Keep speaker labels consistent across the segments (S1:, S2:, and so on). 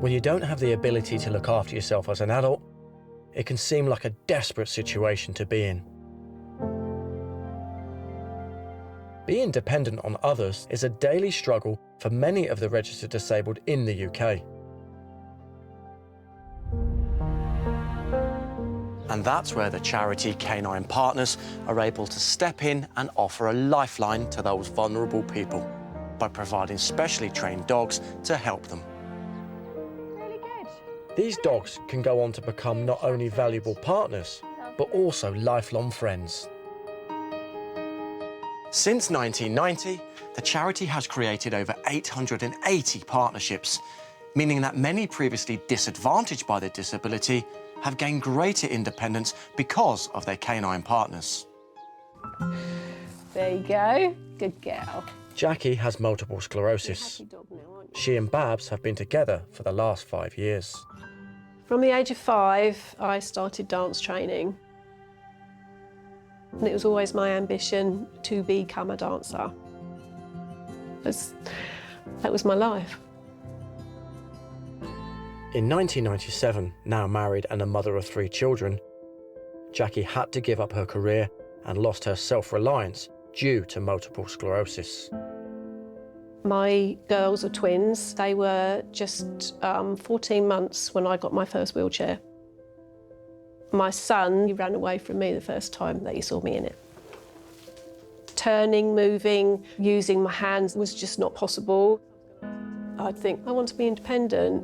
S1: When you don't have the ability to look after yourself as an adult, it can seem like a desperate situation to be in. Being dependent on others is a daily struggle for many of the registered disabled in the UK. And that's where the charity Canine Partners are able to step in and offer a lifeline to those vulnerable people by providing specially trained dogs to help them.
S2: Really good.
S1: These dogs can go on to become not only valuable partners, but also lifelong friends. Since 1990, the charity has created over 880 partnerships, meaning that many previously disadvantaged by their disability have gained greater independence because of their canine partners.
S2: There you go. Good girl.
S1: Jackie has multiple sclerosis. She and Babs have been together for the last 5 years.
S2: From the age of 5, I started dance training. And it was always my ambition to become a dancer. That was my life.
S1: In 1997, now married and a mother of 3 children, Jackie had to give up her career and lost her self-reliance due to multiple sclerosis.
S2: My girls are twins. They were just 14 months when I got my first wheelchair. My son, he ran away from me the first time that he saw me in it. Turning, moving, using my hands was just not possible. I'd think, I want to be independent.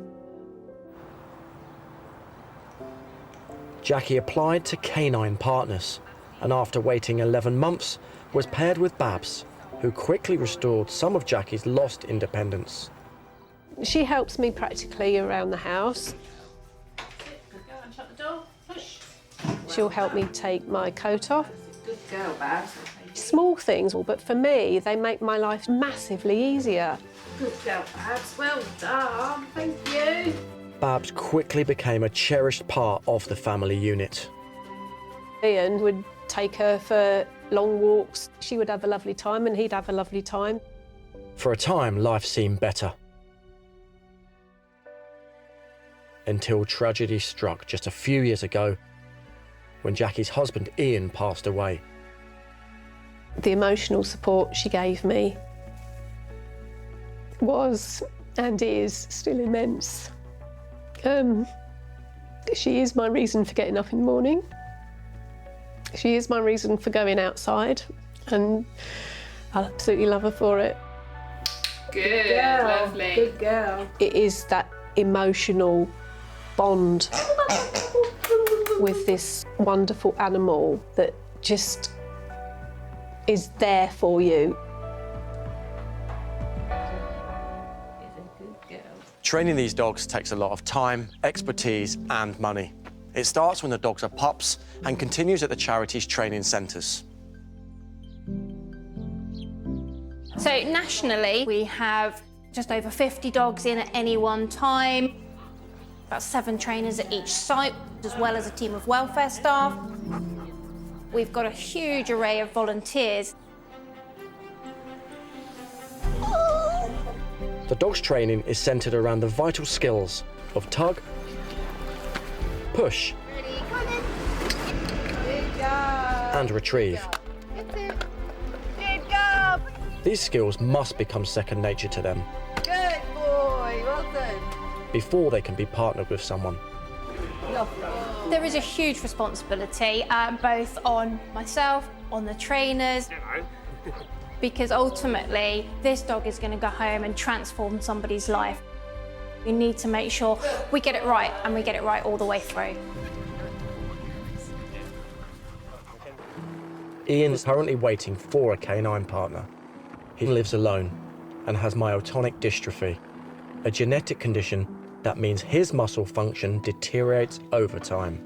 S1: Jackie applied to Canine Partners and after waiting 11 months was paired with Babs, who quickly restored some of Jackie's lost independence.
S2: She helps me practically around the house.
S3: Go and shut the door. Push.
S2: She'll help me take my coat off.
S3: Good girl, Babs.
S2: Small things, but for me, they make my life massively easier.
S3: Good girl, Babs. Well done. Thank you.
S1: Babs quickly became a cherished part of the family unit.
S2: Ian would take her for long walks. She would have a lovely time and he'd have a lovely time.
S1: For a time, life seemed better. Until tragedy struck just a few years ago when Jackie's husband Ian passed away.
S2: The emotional support she gave me was and is still immense. She is my reason for getting up in the morning. She is my reason for going outside, and I absolutely love her for it.
S3: Good girl. Lovely.
S2: Good girl. It is that emotional bond with this wonderful animal that just is there for you.
S1: Training these dogs takes a lot of time, expertise and money. It starts when the dogs are pups and continues at the charity's training centres.
S4: So nationally, we have just over 50 dogs in at any one time, about 7 trainers at each site, as well as a team of welfare staff. We've got a huge array of volunteers.
S1: The dog's training is centred around the vital skills of tug, push, and retrieve.
S3: Good girl.
S1: These skills must become second nature to them
S3: Good boy. Well done.
S1: before they can be partnered with someone.
S4: There is a huge responsibility, both on myself, on the trainers, because ultimately this dog is going to go home and transform somebody's life. We need to make sure we get it right, and we get it right all the way through.
S1: Ian is currently waiting for a canine partner. He lives alone and has myotonic dystrophy, a genetic condition that means his muscle function deteriorates over time.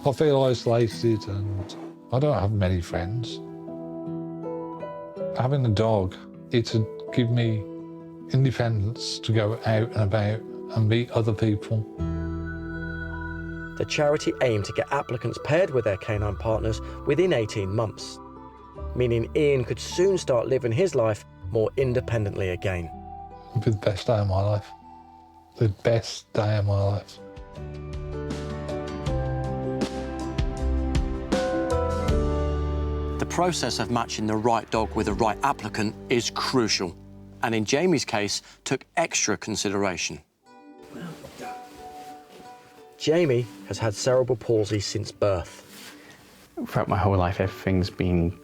S5: I feel isolated and I don't have many friends. Having a dog, it'd give me independence to go out and about and meet other people.
S1: The charity aim to get applicants paired with their canine partners within 18 months, meaning Ian could soon start living his life more independently again.
S5: It'd be the best day of my life. the best day of my life.
S1: The process of matching the right dog with the right applicant is crucial, and in Jamie's case, took extra consideration. Jamie has had cerebral palsy since birth.
S6: Throughout my whole life, everything's been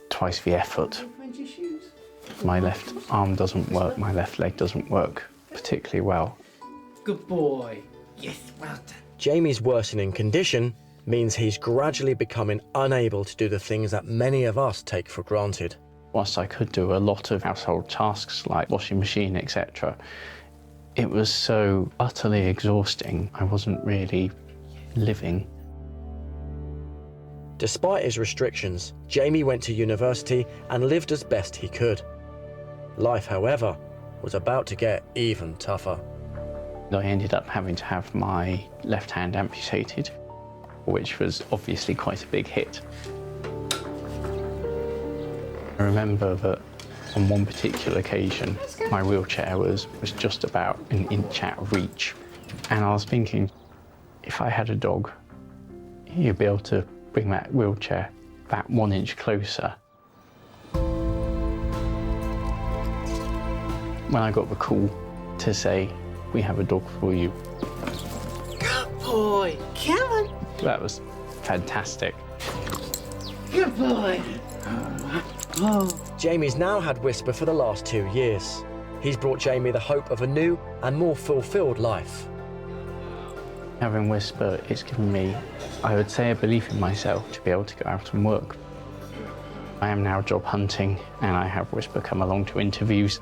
S6: twice the effort. My left arm doesn't work, my left leg doesn't work particularly well.
S7: Good boy. Yes, well done.
S1: Jamie's worsening condition means he's gradually becoming unable to do the things that many of us take for granted.
S6: Whilst I could do a lot of household tasks like washing machine, etc., it was so utterly exhausting, I wasn't really living.
S1: Despite his restrictions, Jamie went to university and lived as best he could. Life, however, was about to get even tougher.
S6: I ended up having to have my left hand amputated, which was obviously quite a big hit. I remember that on one particular occasion, my wheelchair was just about an inch out of reach. And I was thinking, if I had a dog, he'd be able to bring that wheelchair about 1 inch closer. When I got the call to say, we have a dog for you.
S7: Good boy. Come on.
S6: That was fantastic.
S7: Good boy.
S1: Jamie's now had Whisper for the last 2 years. He's brought Jamie the hope of a new and more fulfilled life.
S6: Having Whisper, it's given me, I would say, a belief in myself to be able to go out and work. I am now job hunting and I have Whisper come along to interviews.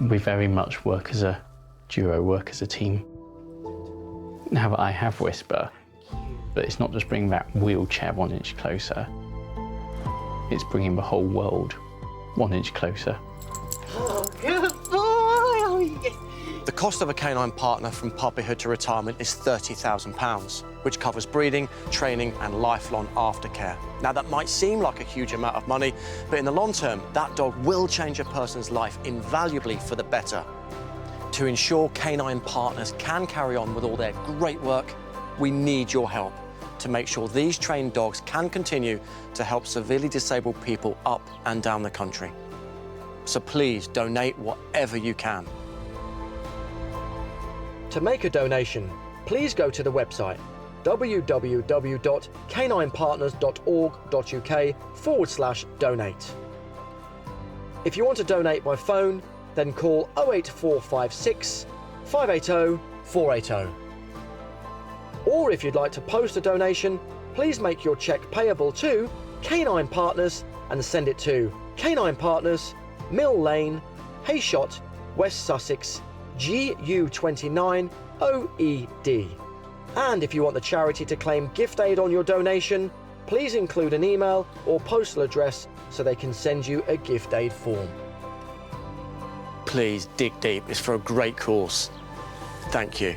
S6: We very much work as a duo, work as a team. Now that I have Whisper, but it's not just bringing that wheelchair 1 inch closer, it's bringing the whole world 1 inch closer.
S7: Oh, good boy. Oh, yes.
S1: The cost of a canine partner from puppyhood to retirement is £30,000, which covers breeding, training and lifelong aftercare. Now, that might seem like a huge amount of money, but in the long term, that dog will change a person's life invaluably for the better. To ensure Canine Partners can carry on with all their great work, we need your help to make sure these trained dogs can continue to help severely disabled people up and down the country. So please donate whatever you can. To make a donation, please go to the website www.caninepartners.org.uk/donate. If you want to donate by phone, then call 08456 580 480. Or if you'd like to post a donation, please make your cheque payable to Canine Partners and send it to Canine Partners, Mill Lane, Hayshot, West Sussex, GU29 OED. And if you want the charity to claim gift aid on your donation, please include an email or postal address so they can send you a gift aid form. Please dig deep, it's for a great cause. Thank you.